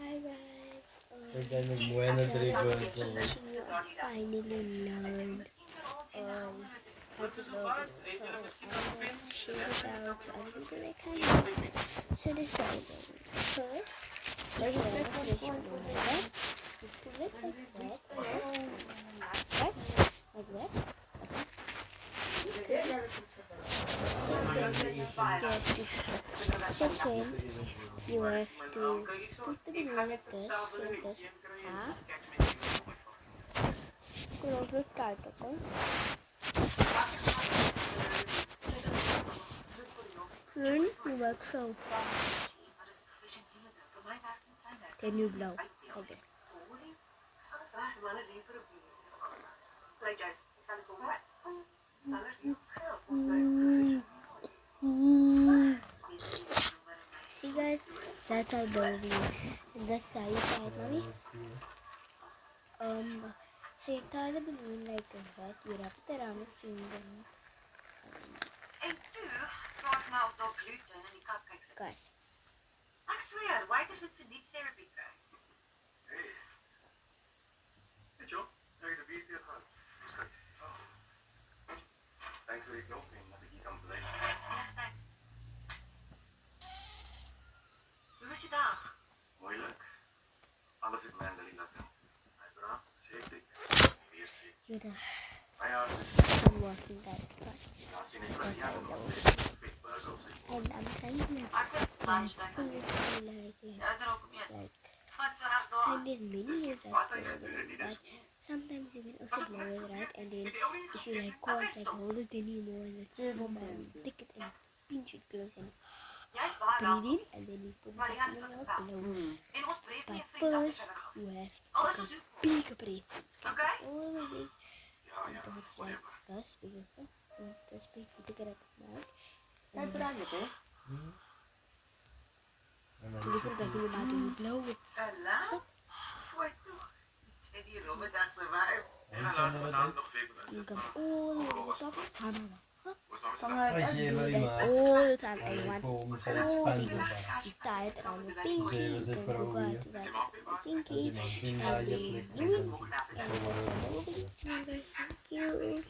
Hi guys, Kaya tayo nagmuha ng dribble ko. finally learned how to log in. So I'm going to share this out to other people that can do. So this is first, there's a definition of that. It's to look like that, like that. Second, you have to put the balloon like this, half. Close the start button. Then you work so. Then you blow. Okay. See guys, that's our building. And that's how you find money. So you tie the balloon like that. You wrap it around the finger. En du vraag nou of daar gluten in die cupcakes is. Guys. Ek sweer, waiters moet vir deep therapy kry. Hey. Hey Joe, heb je de bier weer gehad? Is goed. Oh. Thanks voor je knop en dat ik je kan beleven. Ja, thanks. Hoe was je dag? Moeilijk. Alles zit mij in de lekker. Hij braaf, zeker. Weer ziek. You're Maar ja, I'm working guys, but als je niet van jaren nog steeds fit burger of zo. and I'm trying to Ek was lunch dag aan die. Ja, daar ook mee. like Wat so hard daar. find these videos out there, but sometimes you can also blow it right, and then if you like can't like hold it anymore and it's stick it and pinch it close and Jy's baie breathe welkom. in and then you put Maar die hand it is in op your die bel. blow. En ons breek nie But 'n vriend first af. you have Alles to is take so. a big breath. Okay? All the way Ja, ja, until it's like whatever. this because once this big you pick it up now. Kijk And eruit, hè? En you dan look at the mouth and you blow it. Salam. Fooi toe. Teddy Robert dat survive. En dan laten we vanavond nog veel You mensen. come all the way to the top. Was maar Van eens het Als je maar Do iemand that all the time and once Kom, it's steeds all spannender you daar. tie it around the pinky, Zeven you zijn can go vrouwen out to hier. that Die pinkies man and vindt dat je then flikt you en dan and gewoon guys, thank you.